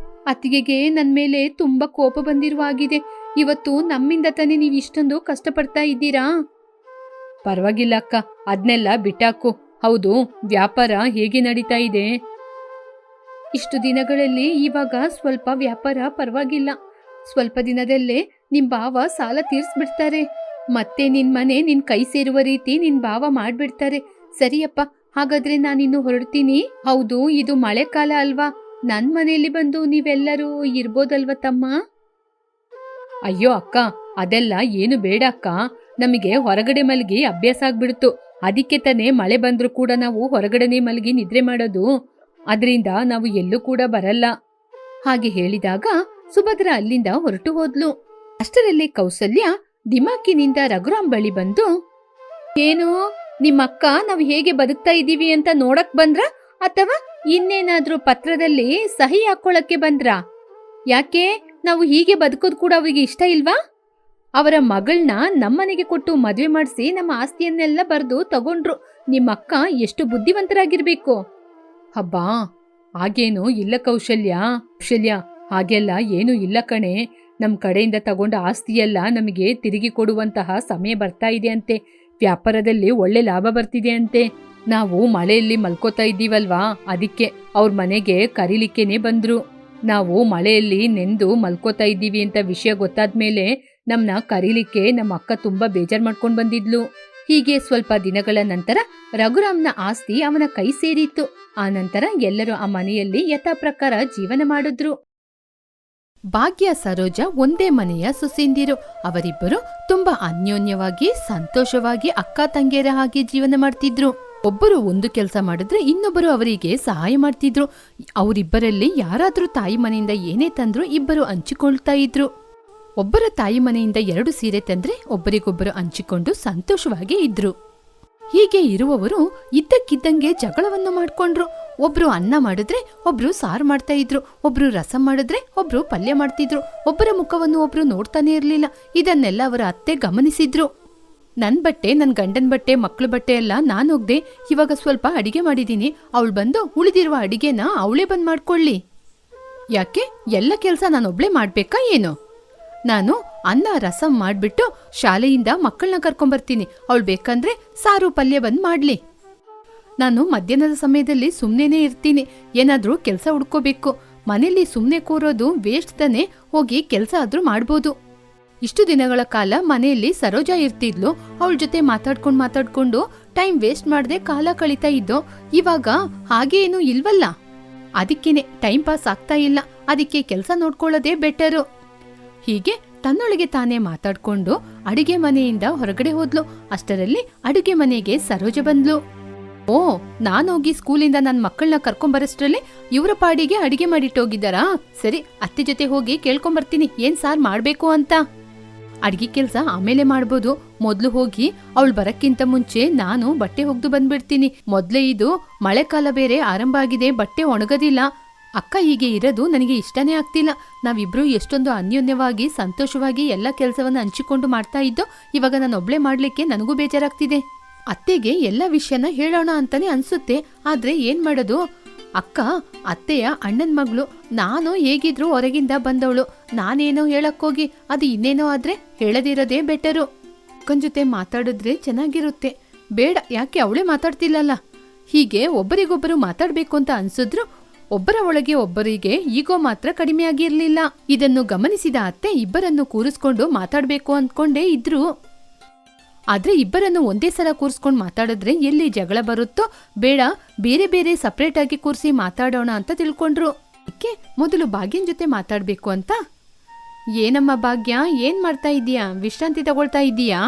ಅತ್ತಿಗೆಗೆ ನನ್ ಮೇಲೆ ತುಂಬಾ ಕೋಪ ಬಂದಿರುವ ಆಗಿದೆ. ಇವತ್ತು ನಮ್ಮಿಂದ ತಾನೇ ನೀವು ಇಷ್ಟೊಂದು ಕಷ್ಟಪಡ್ತಾ ಇದ್ದೀರಾ. ಪರವಾಗಿಲ್ಲ ಅಕ್ಕ, ಅದ್ನೆಲ್ಲ ಬಿಟ್ಟಾಕು. ಹೌದು, ವ್ಯಾಪಾರ ಹೇಗೆ ನಡೀತಾ ಇದೆ? ಇಷ್ಟು ದಿನಗಳಲ್ಲಿ ಇವಾಗ ಸ್ವಲ್ಪ ವ್ಯಾಪಾರ ಪರವಾಗಿಲ್ಲ. ಸ್ವಲ್ಪ ದಿನದಲ್ಲೇ ನಿಮ್ ಭಾವ ಸಾಲ ತೀರ್ಸ್ಬಿಡ್ತಾರೆ. ಮತ್ತೆ ನಿನ್ ಮನೆ ನಿನ್ ಕೈ ಸೇರುವ ರೀತಿ ನಿನ್ ಭಾವ ಮಾಡ್ಬಿಡ್ತಾರೆ. ಸರಿಯಪ್ಪ, ಹಾಗಾದ್ರೆ ನಾನಿನ್ನು ಹೊರಡ್ತೀನಿ. ಹೌದು, ಇದು ಮಳೆಕಾಲ ಅಲ್ವಾ? ನನ್ ಮನೆಯಲ್ಲಿ ಬಂದು ನೀವೆಲ್ಲರೂ ಇರ್ಬೋದಲ್ವ ತಮ್ಮ? ಅಯ್ಯೋ ಅಕ್ಕ, ಅದೆಲ್ಲ ಏನು ಬೇಡ ಅಕ್ಕ. ನಮಗೆ ಹೊರಗಡೆ ಮಲಗಿ ಅಭ್ಯಾಸ ಆಗ್ಬಿಡ್ತು. ಅದಕ್ಕೆ ತಾನೇ ಮಳೆ ಬಂದ್ರೂ ಕೂಡ ನಾವು ಹೊರಗಡೆನೆ ಮಲಗಿ ನಿದ್ರೆ ಮಾಡೋದು. ಅದರಿಂದ ನಾವು ಎಲ್ಲೂ ಕೂಡ ಬರಲ್ಲ. ಹಾಗೆ ಹೇಳಿದಾಗ ಸುಭದ್ರ ಅಲ್ಲಿಂದ ಹೊರಟು ಹೋದ್ಲು. ಅಷ್ಟರಲ್ಲಿ ಕೌಸಲ್ಯ ದಿಮಾಕಿನಿಂದ ರಘುರಾಮ್ ಬಳಿ ಬಂದು, ಏನು ನಿಮ್ಮಕ್ಕ ನಾವು ಹೇಗೆ ಬದುಕ್ತಾ ಇದ್ದೀವಿ ಅಂತ ನೋಡಕ್ ಬಂದ್ರ, ಅಥವಾ ಇನ್ನೇನಾದ್ರೂ ಪತ್ರದಲ್ಲಿ ಸಹಿ ಹಾಕೊಳ್ಳಕ್ಕೆ ಬಂದ್ರ? ಯಾಕೆ ನಾವು ಹೀಗೆ ಬದುಕೋದು ಕೂಡ ಅವರಿಗೆ ಇಷ್ಟ ಇಲ್ವಾ? ಅವರ ಮಗಳನ್ನ ನಮ್ಮನೆಗೆ ಕೊಟ್ಟು ಮದುವೆ ಮಾಡಿಸಿ ನಮ್ಮ ಆಸ್ತಿಯನ್ನೆಲ್ಲ ಬರೆದು ತಗೊಂಡ್ರು. ನಿಮ್ಮಕ್ಕ ಎಷ್ಟು ಬುದ್ಧಿವಂತರಾಗಿರ್ಬೇಕು. ಹಬ್ಬಾ, ಹಾಗೇನು ಇಲ್ಲ ಕೌಶಲ್ಯ. ಹಾಗೆಲ್ಲ ಏನೂ ಇಲ್ಲ ಕಣೆ. ನಮ್ಮ ಕಡೆಯಿಂದ ತಗೊಂಡ ಆಸ್ತಿಯೆಲ್ಲ ನಮಗೆ ತಿರುಗಿ ಕೊಡುವಂತಹ ಸಮಯ ಬರ್ತಾ ಇದೆ ಅಂತೆ. ವ್ಯಾಪಾರದಲ್ಲಿ ಒಳ್ಳೆ ಲಾಭ ಬರ್ತಿದೆ ಅಂತೆ. ನಾವು ಮಳೆಯಲ್ಲಿ ಮಲ್ಕೋತಾ ಇದ್ದೀವಲ್ವಾ, ಅದಕ್ಕೆ ಅವ್ರ ಮನೆಗೆ ಕರೀಲಿಕ್ಕೇನೆ ಬಂದ್ರು. ನಾವು ಮಳೆಯಲ್ಲಿ ನೆಂದು ಮಲ್ಕೋತಾ ಇದ್ದೀವಿ ಅಂತ ವಿಷಯ ಗೊತ್ತಾದ್ಮೇಲೆ ನಮ್ಮನ್ನ ಕರೀಲಿಕ್ಕೆ ನಮ್ಮ ಅಕ್ಕ ತುಂಬಾ ಬೇಜಾರ್ ಮಾಡ್ಕೊಂಡು ಬಂದಿದ್ಲು. ಹೀಗೆ ಸ್ವಲ್ಪ ದಿನಗಳ ನಂತರ ರಘುರಾಮ್ನ ಆಸ್ತಿ ಅವನ ಕೈ ಸೇರಿತ್ತು. ಆ ನಂತರ ಎಲ್ಲರೂ ಆ ಮನೆಯಲ್ಲಿ ಯಥಾ ಪ್ರಕಾರ ಜೀವನ ಮಾಡಿದ್ರು. ಭಾಗ್ಯ ಸರೋಜ ಒಂದೇ ಮನೆಯ ಸುಸಿಂದಿರು. ಅವರಿಬ್ಬರು ತುಂಬಾ ಅನ್ಯೋನ್ಯವಾಗಿ ಸಂತೋಷವಾಗಿ ಅಕ್ಕ ತಂಗಿಯರ ಹಾಗೆ ಜೀವನ ಮಾಡ್ತಿದ್ರು. ಒಬ್ಬರು ಒಂದು ಕೆಲಸ ಮಾಡಿದ್ರೆ ಇನ್ನೊಬ್ಬರು ಅವರಿಗೆ ಸಹಾಯ ಮಾಡ್ತಿದ್ರು. ಅವರಿಬ್ಬರಲ್ಲಿ ಯಾರಾದ್ರೂ ತಾಯಿ ಮನೆಯಿಂದ ಏನೇ ತಂದ್ರು ಇಬ್ಬರು ಹಂಚಿಕೊಳ್ತಾ ಇದ್ರು. ಒಬ್ಬರ ತಾಯಿ ಮನೆಯಿಂದ 2 ಸೀರೆ ತಂದ್ರೆ ಒಬ್ಬರಿಗೊಬ್ಬರು ಹಂಚಿಕೊಂಡು ಸಂತೋಷವಾಗಿ ಇದ್ರು. ಹೀಗೆ ಇರುವವರು ಇದ್ದಕ್ಕಿದ್ದಂಗೆ ಜಗಳವನ್ನು ಮಾಡ್ಕೊಂಡ್ರು. ಒಬ್ರು ಅನ್ನ ಮಾಡಿದ್ರೆ ಒಬ್ರು ಸಾರು ಮಾಡ್ತಾ ಇದ್ರು, ಒಬ್ರು ರಸಂ ಮಾಡಿದ್ರೆ ಒಬ್ರು ಪಲ್ಯ ಮಾಡ್ತಿದ್ರು. ಒಬ್ಬರ ಮುಖವನ್ನು ಒಬ್ರು ನೋಡ್ತಾನೆ ಇರ್ಲಿಲ್ಲ. ಇದನ್ನೆಲ್ಲ ಅವರ ಅತ್ತೆ ಗಮನಿಸಿದ್ರು. ನನ್ನ ಬಟ್ಟೆ, ನನ್ನ ಗಂಡನ ಬಟ್ಟೆ, ಮಕ್ಳ ಬಟ್ಟೆ ಎಲ್ಲ ನಾನು ಹೋಗ್ದೆ ಇವಾಗ ಸ್ವಲ್ಪ ಅಡಿಗೆ ಮಾಡಿದ್ದೀನಿ. ಅವಳು ಬಂದು ಉಳಿದಿರುವ ಅಡಿಗೆನ ಅವಳೇ ಬಂದು ಮಾಡ್ಕೊಳ್ಳಿ. ಯಾಕೆ ಎಲ್ಲ ಕೆಲಸ ನಾನೊಬ್ಳೇ ಮಾಡ್ಬೇಕಾ ಏನು? ನಾನು ಅನ್ನ ರಸಂ ಮಾಡ್ಬಿಟ್ಟು ಶಾಲೆಯಿಂದ ಮಕ್ಕಳನ್ನ ಕರ್ಕೊಂಬರ್ತೀನಿ. ಅವಳು ಬೇಕಂದ್ರೆ ಸಾರು ಪಲ್ಯ ಬಂದು ಮಾಡ್ಲಿ. ನಾನು ಮಧ್ಯಾಹ್ನದ ಸಮಯದಲ್ಲಿ ಸುಮ್ಮನೆ ಇರ್ತೀನಿ, ಏನಾದ್ರೂ ಕೆಲಸ ಹುಡ್ಕೋಬೇಕು. ಮನೇಲಿ ಸುಮ್ಮನೆ ಕೂರೋದು ವೇಸ್ಟ್ ತಾನೆ, ಹೋಗಿ ಕೆಲಸ ಆದ್ರೂ ಮಾಡ್ಬೋದು. ಇಷ್ಟು ದಿನಗಳ ಕಾಲ ಮನೆಯಲ್ಲಿ ಸರೋಜಾ ಇರ್ತಿದ್ಲು. ಅವಳ ಜೊತೆ ಮಾತಾಡ್ಕೊಂಡು ಟೈಮ್ ವೇಸ್ಟ್ ಮಾಡದೆ ಕಾಲ ಕಳೀತಾ ಇದ್ದೋ. ಇವಾಗ ಹಾಗೇನು ಇಲ್ವಲ್ಲ, ಅದಕ್ಕೇನೆ ಟೈಮ್ ಪಾಸ್ ಆಗ್ತಾ ಇಲ್ಲ. ಅದಕ್ಕೆ ಕೆಲಸ ನೋಡ್ಕೊಳ್ಳೋದೇ ಬೆಟರು. ಹೀಗೆ ತನ್ನೊಳಗೆ ತಾನೇ ಮಾತಾಡ್ಕೊಂಡು ಅಡುಗೆ ಮನೆಯಿಂದ ಹೊರಗಡೆ ಹೋದ್ಲು. ಅಷ್ಟರಲ್ಲಿ ಅಡುಗೆ ಮನೆಗೆ ಸರೋಜ ಬಂದ್ಲು. ಓ, ನಾನೋಗಿ ಸ್ಕೂಲಿಂದ ನನ್ನ ಮಕ್ಕಳನ್ನ ಕರ್ಕೊಂಬರಷ್ಟ್ರಲ್ಲಿ ಇವರ ಪಾಡಿಗೆ ಅಡಿಗೆ ಮಾಡಿಟ್ಟೋಗಿದ್ದಾರಾ? ಸರಿ, ಅತ್ತೆ ಜೊತೆ ಹೋಗಿ ಕೇಳ್ಕೊಂಬರ್ತೀನಿ ಏನ್ ಸಾರ್ ಮಾಡ್ಬೇಕು ಅಂತ. ಅಡ್ಗೆ ಕೆಲ್ಸ ಆಮೇಲೆ ಮಾಡ್ಬೋದು, ಮೊದ್ಲು ಹೋಗಿ ಅವಳು ಬರಕ್ಕಿಂತ ಮುಂಚೆ ನಾನು ಬಟ್ಟೆ ಒಗ್ದು ಬಂದ್ಬಿಡ್ತೀನಿ. ಮೊದ್ಲೇ ಇದು ಮಳೆಕಾಲ ಬೇರೆ ಆರಂಭ ಆಗಿದೆ, ಬಟ್ಟೆ ಒಣಗೋದಿಲ್ಲ. ಅಕ್ಕ ಹೀಗೆ ಇರೋದು ನನಗೆ ಇಷ್ಟನೇ ಆಗ್ತಿಲ್ಲ. ನಾವಿಬ್ರು ಎಷ್ಟೊಂದು ಅನ್ಯೋನ್ಯವಾಗಿ ಸಂತೋಷವಾಗಿ ಎಲ್ಲ ಕೆಲಸವನ್ನ ಹಂಚಿಕೊಂಡು ಮಾಡ್ತಾ ಇದ್ದೋ, ಇವಾಗ ನಾನು ಒಬ್ಳೆ ಮಾಡ್ಲಿಕ್ಕೆ ನನಗೂ ಬೇಜಾರಾಗ್ತಿದೆ. ಅತ್ತೆಗೆ ಎಲ್ಲ ವಿಷಯನ ಹೇಳೋಣ ಅಂತಾನೆ ಅನ್ಸುತ್ತೆ, ಆದ್ರೆ ಏನ್ ಮಾಡೋದು? ಅಕ್ಕ ಅತ್ತೆಯ ಅಣ್ಣನ್ ಮಗಳು, ನಾನು ಹೇಗಿದ್ರು ಹೊರಗಿಂದ ಬಂದವಳು. ನಾನೇನೋ ಹೇಳಕ್ಕೋಗಿ ಅದು ಇನ್ನೇನೋ ಆದ್ರೆ ಹೇಳದಿರೋದೇ ಬೆಟರು. ಅಕ್ಕನ ಜೊತೆ ಮಾತಾಡಿದ್ರೆ ಚೆನ್ನಾಗಿರುತ್ತೆ. ಬೇಡ, ಯಾಕೆ ಅವಳೇ ಮಾತಾಡ್ತಿಲ್ಲಲ್ಲ? ಹೀಗೆ ಒಬ್ಬರಿಗೊಬ್ಬರು ಮಾತಾಡ್ಬೇಕು ಅಂತ ಅನ್ಸಿದ್ರು ಒಬ್ಬರ ಒಳಗೆ ಒಬ್ಬರಿಗೆ ಈಗೋ ಮಾತ್ರ ಕಡಿಮೆ ಆಗಿರ್ಲಿಲ್ಲ. ಇದನ್ನು ಗಮನಿಸಿದ ಅತ್ತೆ ಇಬ್ಬರನ್ನು ಕೂರಿಸ್ಕೊಂಡು ಮಾತಾಡ್ಬೇಕು ಅಂದ್ಕೊಂಡೇ ಇದ್ರು. ಆದ್ರೆ ಇಬ್ಬರನ್ನು ಒಂದೇ ಸಲ ಕೂರಿಸ್ಕೊಂಡು ಮಾತಾಡಿದ್ರೆ ಎಲ್ಲಿ ಜಗಳ ಬರುತ್ತೋ, ಬೇಡ ಬೇರೆ ಬೇರೆ ಸಪ್ರೇಟ್ ಆಗಿ ಕೂರಿಸಿ ಮಾತಾಡೋಣ ಅಂತ ತಿಳ್ಕೊಂಡ್ರು. ಅದಕ್ಕೆ ಮೊದಲು ಭಾಗ್ಯನ್ ಜೊತೆ ಮಾತಾಡ್ಬೇಕು ಅಂತ. ಏನಮ್ಮ ಭಾಗ್ಯ, ಏನ್ ಮಾಡ್ತಾ ಇದೀಯಾ? ವಿಶ್ರಾಂತಿ ತಗೊಳ್ತಾ ಇದೀಯಾ?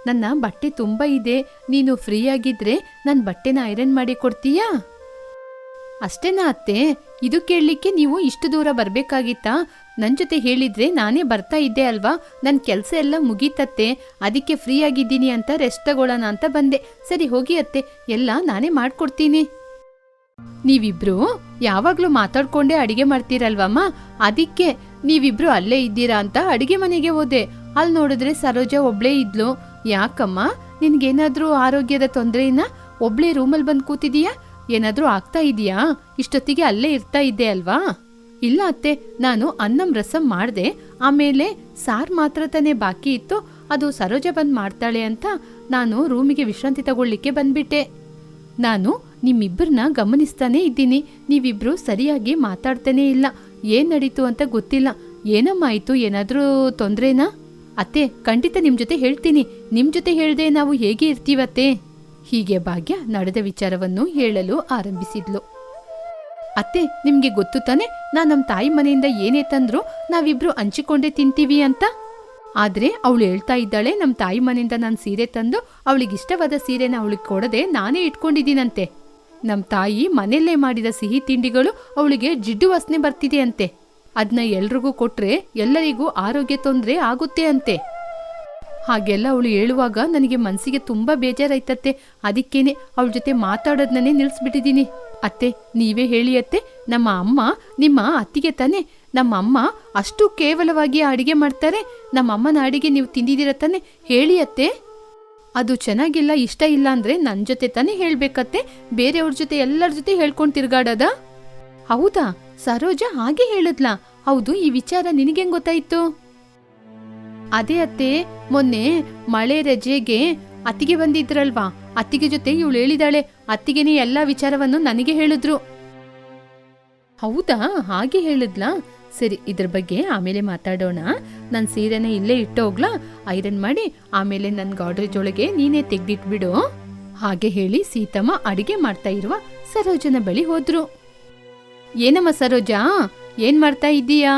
ನನ್ನ ಬಟ್ಟೆ ತುಂಬಾ ಇದೆ, ನೀನು ಫ್ರೀ ಆಗಿದ್ರೆ ನನ್ ಬಟ್ಟೆನ ಐರನ್ ಮಾಡಿ ಕೊಡ್ತೀಯಾ? ಅಷ್ಟೇನಾ ಅತ್ತೆ? ಇದು ಕೇಳಲಿಕ್ಕೆ ನೀವು ಇಷ್ಟು ದೂರ ಬರ್ಬೇಕಾಗಿತ್ತಾ? ನನ್ ಜೊತೆ ಹೇಳಿದ್ರೆ ನಾನೇ ಬರ್ತಾ ಇದ್ದೆ ಅಲ್ವಾ? ನನ್ ಕೆಲ್ಸ ಎಲ್ಲ ಮುಗೀತತ್ತೆ, ಅದಕ್ಕೆ ಫ್ರೀ ಆಗಿದ್ದೀನಿ ಅಂತ ರೆಸ್ಟ್ ತಗೊಳ್ಳೋಣ ಅಂತ ಬಂದೆ. ಸರಿ ಹೋಗಿ ಅತ್ತೆ, ಎಲ್ಲ ನಾನೇ ಮಾಡ್ಕೊಡ್ತೀನಿ. ನೀವಿಬ್ರು ಯಾವಾಗ್ಲೂ ಮಾತಾಡ್ಕೊಂಡೇ ಅಡಿಗೆ ಮಾಡ್ತೀರಲ್ವಮ್ಮ, ಅದಕ್ಕೆ ನೀವಿಬ್ರು ಅಲ್ಲೇ ಇದ್ದೀರಾ ಅಂತ ಅಡಿಗೆ ಮನೆಗೆ ಹೋದೆ. ಅಲ್ಲಿ ನೋಡಿದ್ರೆ ಸರೋಜಾ ಒಬ್ಳೇ ಇದ್ಲು. ಯಾಕಮ್ಮ, ನಿನ್ಗೇನಾದ್ರೂ ಆರೋಗ್ಯದ ತೊಂದ್ರೆನ? ಒಬ್ಳೇ ರೂಮಲ್ಲಿ ಬಂದು ಕೂತಿದೀಯಾ? ಏನಾದ್ರೂ ಆಗ್ತಾ ಇದೀಯಾ? ಇಷ್ಟೊತ್ತಿಗೆ ಅಲ್ಲೇ ಇರ್ತಾ ಇದ್ದೆ ಅಲ್ವಾ? ಇಲ್ಲ ಅತ್ತೆ, ನಾನು ಅನ್ನಂ ರಸಂ ಮಾಡ್ದೆ, ಆಮೇಲೆ ಸಾರ್ ಮಾತ್ರ ತಾನೇ ಬಾಕಿ ಇತ್ತು, ಅದು ಸರೋಜಾ ಬಂದ್ ಮಾಡ್ತಾಳೆ ಅಂತ ನಾನು ರೂಮಿಗೆ ವಿಶ್ರಾಂತಿ ತಗೊಳ್ಳಿಕ್ಕೆ ಬಂದ್ಬಿಟ್ಟೆ. ನಾನು ನಿಮ್ಮಿಬ್ಬರನ್ನ ಗಮನಿಸ್ತಾನೇ ಇದ್ದೀನಿ, ನೀವಿಬ್ರು ಸರಿಯಾಗಿ ಮಾತಾಡ್ತಾನೇ ಇಲ್ಲ. ಏನ್ ನಡೀತು ಅಂತ ಗೊತ್ತಿಲ್ಲ. ಏನಮ್ಮ ಆಯ್ತು? ಏನಾದ್ರೂ ತೊಂದ್ರೆನಾ? ಅತ್ತೆ ಖಂಡಿತ ನಿಮ್ ಜೊತೆ ಹೇಳ್ತೀನಿ, ನಿಮ್ ಜೊತೆ ಹೇಳ್ದೆ ನಾವು ಹೇಗೆ ಇರ್ತೀವತ್ತೆ? ಹೀಗೆ ಭಾಗ್ಯ ನಡೆದ ವಿಚಾರವನ್ನು ಹೇಳಲು ಆರಂಭಿಸಿದ್ಲು. ಅತ್ತೆ, ನಿಮ್ಗೆ ಗೊತ್ತು ತಾನೆ, ನಾನ್ ನಮ್ ತಾಯಿ ಮನೆಯಿಂದ ಏನೇ ತಂದ್ರು ನಾವಿಬ್ರು ಹಂಚಿಕೊಂಡೇ ತಿಂತೀವಿ ಅಂತ. ಆದ್ರೆ ಅವಳು ಹೇಳ್ತಾ ಇದ್ದಾಳೆ, ನಮ್ ತಾಯಿ ಮನೆಯಿಂದ ನಾನ್ ಸೀರೆ ತಂದು ಅವಳಿಗಿಷ್ಟವಾದ ಸೀರೆನ ಅವಳಿಗೆ ಕೊಡದೆ ನಾನೇ ಇಟ್ಕೊಂಡಿದ್ದೀನಂತೆ. ನಮ್ ತಾಯಿ ಮನೆಯಲ್ಲೇ ಮಾಡಿದ ಸಿಹಿ ತಿಂಡಿಗಳು ಅವಳಿಗೆ ಜಿಡ್ಡು ವಾಸನೆ ಬರ್ತಿದೆ ಅಂತೆ. ಅದನ್ನ ಎಲ್ರಿಗೂ ಕೊಟ್ರೆ ಎಲ್ಲರಿಗೂ ಆರೋಗ್ಯ ತೊಂದ್ರೆ ಆಗುತ್ತೆ ಅಂತೆ. ಹಾಗೆಲ್ಲ ಅವಳು ಹೇಳುವಾಗ ನನಗೆ ಮನಸ್ಸಿಗೆ ತುಂಬಾ ಬೇಜಾರಾಯ್ತತ್ತೆ. ಅದಕ್ಕೇನೆ ಅವಳ ಜೊತೆ ಮಾತಾಡೋದನ್ನೇ ನಿಲ್ಸ್ಬಿಟ್ಟಿದ್ದೀನಿ. ಅತ್ತೆ, ನೀವೇ ಹೇಳಿ ಅತ್ತೆ, ನಮ್ಮ ಅಮ್ಮ ನಿಮ್ಮ ಅತ್ತಿಗೆ ತಾನೆ? ನಮ್ಮ ಅಮ್ಮ ಅಷ್ಟು ಕೇವಲವಾಗಿ ಅಡಿಗೆ ಮಾಡ್ತಾರೆ. ನಮ್ಮ ಅಮ್ಮನ ಅಡಿಗೆ ನೀವು ತಿಂದಿದ್ದೀರ ತಾನೆ? ಹೇಳಿ ಅತ್ತೆ. ಅದು ಚೆನ್ನಾಗಿಲ್ಲ, ಇಷ್ಟ ಇಲ್ಲ ಅಂದ್ರೆ ನನ್ನ ಜೊತೆ ತಾನೇ ಹೇಳ್ಬೇಕತ್ತೆ, ಬೇರೆಯವ್ರ ಜೊತೆ ಎಲ್ಲರ ಜೊತೆ ಹೇಳ್ಕೊಂಡು ತಿರ್ಗಾಡೋದ? ಹೌದಾ? ಸರೋಜಾ ಹಾಗೆ ಹೇಳಿದ್ಲಾ? ಹೌದು, ಈ ವಿಚಾರ ನಿನಗೆಂಗ್ ಗೊತ್ತಾಯ್ತು? ಅದೇ ಅತ್ತೆ, ಮೊನ್ನೆ ಮಳೆ ರಜೆಗೆ ಅತ್ತಿಗೆ ಬಂದಿದ್ರಲ್ವಾ, ಅತ್ತಿಗೆ ಜೊತೆ ಇವಳು ಹೇಳಿದಾಳೆ. ಅತ್ತಿಗೆನೇ ಎಲ್ಲ ವಿಚಾರವನ್ನು ನನಗೆ ಹೇಳಿದ್ರು. ಹೌದಾ? ಹಾಗೆ ಹೇಳಿದ್ಲಾ? ಸರಿ, ಇದ್ರ ಬಗ್ಗೆ ಆಮೇಲೆ ಮಾತಾಡೋಣ. ನನ್ನ ಸೀರೆನ ಇಲ್ಲೇ ಇಟ್ಟೋಗ್ಲಾ, ಐರನ್ ಮಾಡಿ ಆಮೇಲೆ ನನ್ನ ಗಾಡ್ರೇಜ್ ಒಳಗೆ ನೀನೇ ತೆಗ್ದಿಟ್ಬಿಡು. ಹಾಗೆ ಹೇಳಿ ಸೀತಮ್ಮ ಅಡಿಗೆ ಮಾಡ್ತಾ ಇರುವ ಸರೋಜನ ಬಳಿ ಹೋದ್ರು. ಏನಮ್ಮ ಸರೋಜಾ, ಏನ್ ಮಾಡ್ತಾ ಇದ್ದೀಯಾ?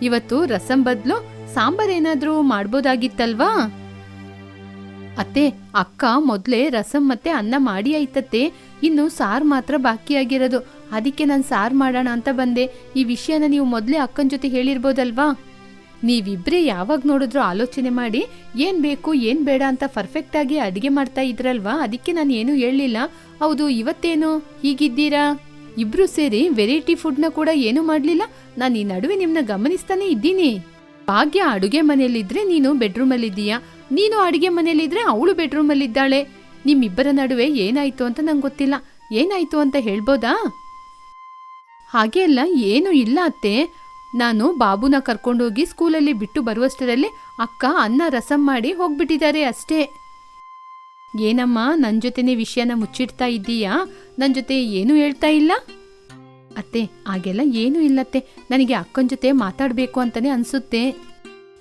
ಇವತ್ತು ರಸಂ ಬದ್ಲು ಸಾಂಬಾರ್ ಏನಾದ್ರೂ ಮಾಡ್ಬೋದಾಗಿತ್ತಲ್ವಾ? ಅತ್ತೆ, ಅಕ್ಕ ಮೊದ್ಲೇ ರಸಂ ಮತ್ತೆ ಅನ್ನ ಮಾಡಿ ಆಯ್ತತ್ತೆ, ಇನ್ನು ಸಾರ್ ಮಾತ್ರ ಬಾಕಿಯಾಗಿರೋದು. ಅದಕ್ಕೆ ನಾನು ಸಾರ್ ಮಾಡೋಣ ಅಂತ ಬಂದೆ. ಈ ವಿಷಯನ ನೀವು ಮೊದ್ಲೇ ಅಕ್ಕನ ಜೊತೆ ಹೇಳಿರ್ಬೋದಲ್ವಾ? ನೀವಿಬ್ರೇ ಯಾವಾಗ ನೋಡಿದ್ರು ಆಲೋಚನೆ ಮಾಡಿ ಏನ್ ಬೇಕು ಏನ್ ಬೇಡ ಅಂತ ಪರ್ಫೆಕ್ಟ್ ಆಗಿ ಅಡಿಗೆ ಮಾಡ್ತಾ ಇದ್ರಲ್ವಾ, ಅದಕ್ಕೆ ನಾನು ಏನು ಹೇಳಲಿಲ್ಲ. ಹೌದು, ಇವತ್ತೇನು ಹೀಗಿದ್ದೀರಾ? ಇಬ್ರು ಸೇರಿ ವೆರೈಟಿ ಫುಡ್ನ ಕೂಡ ಏನು ಮಾಡ್ಲಿಲ್ಲ. ನಾನು ಈ ನಡುವೆ ನಿಮ್ನ ಗಮನಿಸ್ತಾನೆ ಇದ್ದೀನಿ. ಭಾಗ್ಯ ಅಡುಗೆ ಮನೆಯಲ್ಲಿದ್ರೆ ನೀನು ಬೆಡ್ರೂಮಲ್ಲಿದ್ದೀಯಾ, ನೀನು ಅಡುಗೆ ಮನೆಯಲ್ಲಿದ್ರೆ ಅವಳು ಬೆಡ್ರೂಮಲ್ಲಿದ್ದಾಳೆ. ನಿಮ್ಮಿಬ್ಬರ ನಡುವೆ ಏನಾಯ್ತು ಅಂತ ನಂಗೆ ಗೊತ್ತಿಲ್ಲ. ಏನಾಯ್ತು ಅಂತ ಹೇಳ್ಬೋದಾ? ಹಾಗೆ ಅಲ್ಲ, ಏನೂ ಇಲ್ಲ ಅತ್ತೆ. ನಾನು ಬಾಬುನ ಕರ್ಕೊಂಡೋಗಿ ಸ್ಕೂಲಲ್ಲಿ ಬಿಟ್ಟು ಬರುವಷ್ಟರಲ್ಲಿ ಅಕ್ಕ ಅನ್ನ ರಸಂ ಮಾಡಿ ಹೋಗ್ಬಿಟ್ಟಿದ್ದಾರೆ ಅಷ್ಟೇ. ಏನಮ್ಮ, ನನ್ನ ಜೊತೆನೇ ವಿಷಯನ ಮುಚ್ಚಿಡ್ತಾ ಇದ್ದೀಯಾ? ನನ್ನ ಜೊತೆ ಏನೂ ಹೇಳ್ತಾ ಇಲ್ಲ? ಅತ್ತೆ, ಹಾಗೆಲ್ಲ ಏನೂ ಇಲ್ಲತ್ತೆ. ನನಗೆ ಅಕ್ಕನ ಜೊತೆ ಮಾತಾಡಬೇಕು ಅಂತಾನೆ ಅನ್ಸುತ್ತೆ.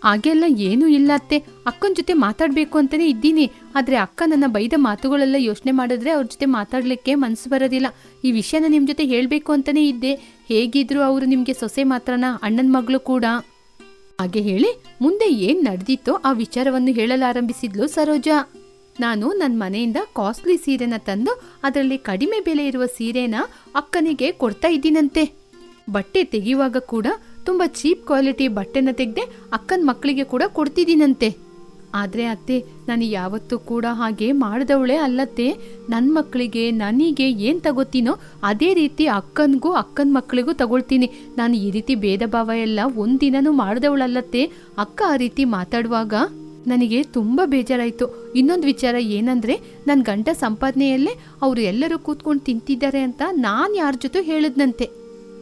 ಹಾಗೆಲ್ಲ ಏನೂ ಇಲ್ಲ ಅತ್ತೆ, ಅಕ್ಕನ ಜೊತೆ ಮಾತಾಡಬೇಕು ಅಂತಾನೆ ಇದ್ದೀನಿ. ಆದರೆ ಅಕ್ಕ ನನ್ನ ಬೈದ ಮಾತುಗಳೆಲ್ಲ ಯೋಚನೆ ಮಾಡಿದ್ರೆ ಅವ್ರ ಜೊತೆ ಮಾತಾಡಲಿಕ್ಕೆ ಮನಸ್ಸು ಬರೋದಿಲ್ಲ. ಈ ವಿಷಯನ ನಿಮ್ಮ ಜೊತೆ ಹೇಳಬೇಕು ಅಂತಾನೆ ಇದ್ದೆ. ಹೇಗಿದ್ರು ಅವರು ನಿಮಗೆ ಸೊಸೆ ಮಾತ್ರನಾ, ಅಣ್ಣನ ಮಗಳು ಕೂಡ. ಹಾಗೆ ಹೇಳಿ ಮುಂದೆ ಏನು ನಡೆದಿತ್ತೋ ಆ ವಿಚಾರವನ್ನು ಹೇಳಲಾರಂಭಿಸಿದ್ಲು ಸರೋಜಾ. ನಾನು ನನ್ನ ಮನೆಯಿಂದ ಕಾಸ್ಟ್ಲಿ ಸೀರೆನ ತಂದು ಅದರಲ್ಲಿ ಕಡಿಮೆ ಬೆಲೆ ಇರುವ ಸೀರೆನ ಅಕ್ಕನಿಗೆ ಕೊಡ್ತಾ ಇದ್ದೀನಂತೆ. ಬಟ್ಟೆ ತೆಗೆಯುವಾಗ ಕೂಡ ತುಂಬ ಚೀಪ್ ಕ್ವಾಲಿಟಿ ಬಟ್ಟೆನ ತೆಗೆದೆ ಅಕ್ಕನ ಮಕ್ಕಳಿಗೆ ಕೂಡ ಕೊಡ್ತಿದ್ದೀನಂತೆ. ಆದರೆ ಅತ್ತೆ, ನಾನು ಯಾವತ್ತೂ ಕೂಡ ಹಾಗೆ ಮಾಡಿದವಳೇ ಅಲ್ಲತ್ತೆ. ನನ್ನ ಮಕ್ಕಳಿಗೆ ನನಗೆ ಏನು ತಗೋತೀನೋ ಅದೇ ರೀತಿ ಅಕ್ಕನಿಗೂ ಅಕ್ಕನ ಮಕ್ಕಳಿಗೂ ತಗೊಳ್ತೀನಿ. ನಾನು ಈ ರೀತಿ ಭೇದ ಭಾವ ಎಲ್ಲ ಒಂದಿನನೂ ಮಾಡಿದವಳಲ್ಲತ್ತೆ. ಅಕ್ಕ ಆ ರೀತಿ ಮಾತಾಡುವಾಗ ನನಗೆ ತುಂಬ ಬೇಜಾರಾಯಿತು. ಇನ್ನೊಂದು ವಿಚಾರ ಏನಂದರೆ, ನನ್ನ ಗಂಡ ಸಂಪಾದನೆಯಲ್ಲೇ ಅವರು ಎಲ್ಲರೂ ಕೂತ್ಕೊಂಡು ತಿಂತಿದ್ದಾರೆ ಅಂತ ನಾನು ಯಾರ ಜೊತೆ ಹೇಳಿದ್ನಂತೆ.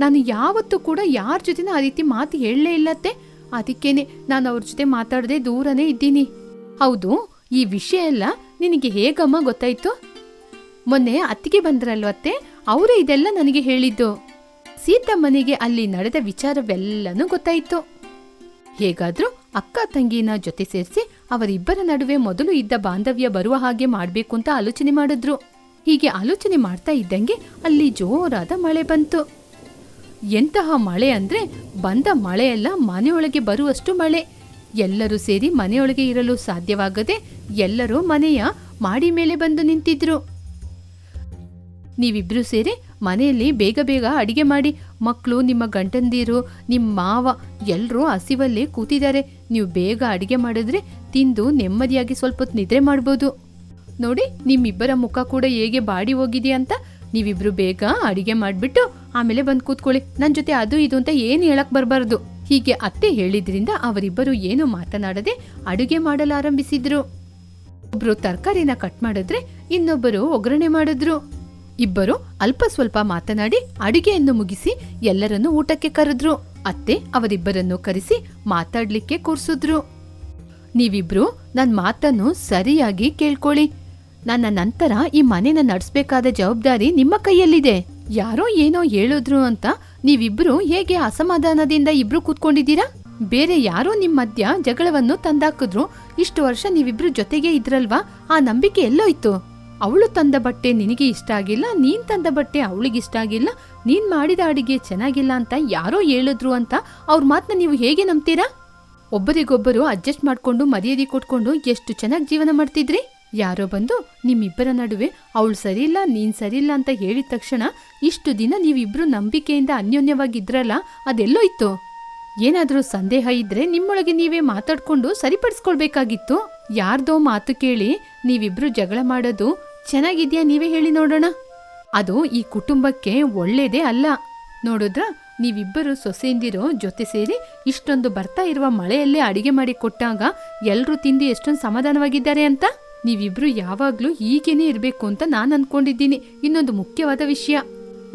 ನಾನು ಯಾವತ್ತೂ ಕೂಡ ಯಾರ ಜೊತೆನೂ ಆ ರೀತಿ ಮಾತು ಹೇಳಲೇ ಇಲ್ಲತ್ತೆ. ಅದಕ್ಕೇನೆ ನಾನು ಅವ್ರ ಜೊತೆ ಮಾತಾಡದೆ ದೂರನೇ ಇದ್ದೀನಿ. ಹೌದು, ಈ ವಿಷಯ ಎಲ್ಲ ನಿನಗೆ ಹೇಗಮ್ಮ ಗೊತ್ತಾಯ್ತು? ಮೊನ್ನೆ ಅತ್ತಿಗೆ ಬಂದ್ರಲ್ವ ಅತ್ತೆ, ಅವರೇ ಇದೆಲ್ಲ ನನಗೆ ಹೇಳಿದ್ದು. ಸೀತಮ್ಮನಿಗೆ ಅಲ್ಲಿ ನಡೆದ ವಿಚಾರವೆಲ್ಲನೂ ಗೊತ್ತಾಯಿತು. ಹೇಗಾದ್ರೂ ಅಕ್ಕ ತಂಗಿನ ಜೊತೆ ಸೇರಿಸಿ ಅವರಿಬ್ಬರ ನಡುವೆ ಮೊದಲು ಇದ್ದ ಬಾಂಧವ್ಯ ಬರುವ ಹಾಗೆ ಮಾಡಬೇಕು ಅಂತ ಆಲೋಚನೆ ಮಾಡಿದ್ರು. ಹೀಗೆ ಆಲೋಚನೆ ಮಾಡ್ತಾ ಇದ್ದಂಗೆ ಅಲ್ಲಿ ಜೋರಾದ ಮಳೆ ಬಂತು. ಎಂತಹ ಮಳೆ ಅಂದ್ರೆ, ಬಂದ ಮಳೆಯೆಲ್ಲ ಮನೆಯೊಳಗೆ ಬರುವಷ್ಟು ಮಳೆ. ಎಲ್ಲರೂ ಸೇರಿ ಮನೆಯೊಳಗೆ ಇರಲು ಸಾಧ್ಯವಾಗದೆ ಎಲ್ಲರೂ ಮನೆಯ ಮಾಡಿ ಮೇಲೆ ಬಂದು ನಿಂತಿದ್ರು. ನೀವಿಬ್ರು ಸೇರಿ ಮನೆಯಲ್ಲಿ ಬೇಗ ಬೇಗ ಅಡಿಗೆ ಮಾಡಿ. ಮಕ್ಕಳು, ನಿಮ್ಮ ಗಂಡಂದಿರು, ನಿಮ್ಮ ಮಾವ ಎಲ್ಲರೂ ಹಸಿವಲ್ಲಿ ಕೂತಿದ್ದಾರೆ. ನೀವು ಬೇಗ ಅಡಿಗೆ ಮಾಡಿದ್ರೆ ತಿಂದು ನೆಮ್ಮದಿಯಾಗಿ ಸ್ವಲ್ಪ ಹೊತ್ತು ನಿದ್ರೆ ಮಾಡ್ಬೋದು. ನೋಡಿ, ನಿಮ್ಮಿಬ್ಬರ ಮುಖ ಕೂಡ ಹೇಗೆ ಬಾಡಿ ಹೋಗಿದೆಯಾ ಅಂತ. ನೀವಿಬ್ರು ಬೇಗ ಅಡಿಗೆ ಮಾಡಿಬಿಟ್ಟು ಆಮೇಲೆ ಬಂದು ಕೂತ್ಕೊಳ್ಳಿ. ನನ್ನ ಜೊತೆ ಅದು ಇದು ಅಂತ ಏನು ಹೇಳಕ್ ಬರಬಾರ್ದು. ಹೀಗೆ ಅತ್ತೆ ಹೇಳಿದ್ರಿಂದ ಅವರಿಬ್ಬರು ಏನು ಮಾತನಾಡದೆ ಅಡುಗೆ ಮಾಡಲಾರಂಭಿಸಿದ್ರು. ಒಬ್ರು ತರಕಾರಿನ ಕಟ್ ಮಾಡಿದ್ರೆ ಇನ್ನೊಬ್ಬರು ಒಗ್ಗರಣೆ ಮಾಡಿದ್ರು. ಇಬ್ಬರು ಅಲ್ಪ ಸ್ವಲ್ಪ ಮಾತನಾಡಿ ಅಡುಗೆಯನ್ನು ಮುಗಿಸಿ ಎಲ್ಲರನ್ನು ಊಟಕ್ಕೆ ಕರೆದ್ರು. ಅತ್ತೆ ಅವರಿಬ್ಬರನ್ನು ಕರೆಸಿ ಮಾತಾಡ್ಲಿಕ್ಕೆ ಕೂರ್ಸಿದ್ರು. ನೀವಿಬ್ರು ನನ್ನ ಮಾತನ್ನು ಸರಿಯಾಗಿ ಕೇಳ್ಕೊಳ್ಳಿ. ನನ್ನ ನಂತರ ಈ ಮನೆನ ನಡೆಸಬೇಕಾದ ಜವಾಬ್ದಾರಿ ನಿಮ್ಮ ಕೈಯಲ್ಲಿದೆ. ಯಾರೋ ಏನೋ ಹೇಳಿದ್ರು ಅಂತ ನೀವಿಬ್ರು ಹೇಗೆ ಅಸಮಾಧಾನದಿಂದ ಇಬ್ರು ಕೂತ್ಕೊಂಡಿದ್ದೀರಾ? ಬೇರೆ ಯಾರೋ ನಿಮ್ಮ ಮಧ್ಯ ಜಗಳವನ್ನು ತಂದಾಕಿದ್ರು. ಇಷ್ಟು ವರ್ಷ ನೀವಿಬ್ರು ಜೊತೆಗೆ ಇದ್ರಲ್ವಾ, ಆ ನಂಬಿಕೆ ಎಲ್ಲೋಯ್ತು? ಅವಳು ತಂದ ಬಟ್ಟೆ ನಿನಗೆ ಇಷ್ಟ ಆಗಿಲ್ಲ, ನೀನ್ ತಂದ ಬಟ್ಟೆ ಅವಳಿಗಿಷ್ಟ ಆಗಿಲ್ಲ, ನೀನ್ ಮಾಡಿದ ಅಡಿಗೆ ಚೆನ್ನಾಗಿಲ್ಲ ಅಂತ ಯಾರೋ ಹೇಳಿದ್ರು ಅಂತ ಅವ್ರ ಮಾತನ್ನ ನೀವು ಹೇಗೆ ನಂಬ್ತೀರಾ? ಒಬ್ಬರಿಗೊಬ್ಬರು ಅಡ್ಜಸ್ಟ್ ಮಾಡ್ಕೊಂಡು ಮರ್ಯಾದೆ ಕೊಟ್ಕೊಂಡು ಎಷ್ಟು ಚೆನ್ನಾಗಿ ಜೀವನ ಮಾಡ್ತಿದ್ರಿ. ಯಾರೋ ಬಂದು ನಿಮ್ಮಿಬ್ಬರ ನಡುವೆ ಅವಳು ಸರಿಯಿಲ್ಲ ನೀನ್ ಸರಿಯಿಲ್ಲ ಅಂತ ಹೇಳಿದ ತಕ್ಷಣ ಇಷ್ಟು ದಿನ ನೀವಿಬ್ರು ನಂಬಿಕೆಯಿಂದ ಅನ್ಯೋನ್ಯವಾಗಿದ್ರಲ್ಲ, ಅದೆಲ್ಲೋಯ್ತು? ಏನಾದ್ರೂ ಸಂದೇಹ ಇದ್ರೆ ನಿಮ್ಮೊಳಗೆ ನೀವೇ ಮಾತಾಡ್ಕೊಂಡು ಸರಿಪಡಿಸ್ಕೊಳ್ಬೇಕಾಗಿತ್ತು. ಯಾರ್ದೋ ಮಾತು ಕೇಳಿ ನೀವಿಬ್ರು ಜಗಳ ಮಾಡೋದು ಚೆನ್ನಾಗಿದ್ಯಾ? ನೀವೇ ಹೇಳಿ ನೋಡೋಣ. ಅದು ಈ ಕುಟುಂಬಕ್ಕೆ ಒಳ್ಳೇದೇ ಅಲ್ಲ. ನೋಡಿದ್ರ, ನೀವಿಬ್ಬರು ಸೊಸೆಂದಿರೋ ಜೊತೆ ಸೇರಿ ಇಷ್ಟೊಂದು ಬರ್ತಾ ಇರುವ ಮಳೆಯಲ್ಲೇ ಅಡಿಗೆ ಮಾಡಿ ಕೊಟ್ಟಾಗ ಎಲ್ರೂ ತಿಂದು ಎಷ್ಟೊಂದು ಸಮಾಧಾನವಾಗಿದ್ದಾರೆ ಅಂತ. ನೀವಿಬ್ರು ಯಾವಾಗ್ಲೂ ಹೀಗೇನೆ ಇರ್ಬೇಕು ಅಂತ ನಾನು ಅನ್ಕೊಂಡಿದ್ದೀನಿ. ಇನ್ನೊಂದು ಮುಖ್ಯವಾದ ವಿಷಯ,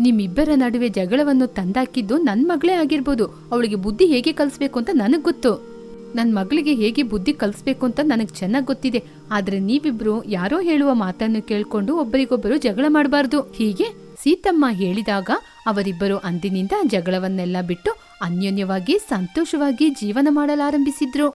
ನಿಮ್ಮಿಬ್ಬರ ನಡುವೆ ಜಗಳವನ್ನು ತಂದಾಕಿದ್ದು ನನ್ನ ಮಗಳೇ ಆಗಿರ್ಬೋದು. ಅವಳಿಗೆ ಬುದ್ಧಿ ಹೇಗೆ ಕಲಿಸ್ಬೇಕು ಅಂತ ನನಗ್ ಗೊತ್ತು. ನನ್ನ ಮಗಳಿಗೆ ಹೇಗೆ ಬುದ್ಧಿ ಕಲಿಸ್ಬೇಕು ಅಂತ ನನಗೆ ಚೆನ್ನಾಗಿ ಗೊತ್ತಿದೆ. ಆದ್ರೆ ನೀವಿಬ್ರು ಯಾರೋ ಹೇಳುವ ಮಾತನ್ನು ಕೇಳ್ಕೊಂಡು ಒಬ್ಬರಿಗೊಬ್ಬರು ಜಗಳ ಮಾಡಬಾರ್ದು. ಹೀಗೆ ಸೀತಮ್ಮ ಹೇಳಿದಾಗ ಅವರಿಬ್ಬರು ಅಂದಿನಿಂದ ಜಗಳವನ್ನೆಲ್ಲ ಬಿಟ್ಟು ಅನ್ಯೋನ್ಯವಾಗಿ ಸಂತೋಷವಾಗಿ ಜೀವನ ಮಾಡಲಾರಂಭಿಸಿದ್ರು.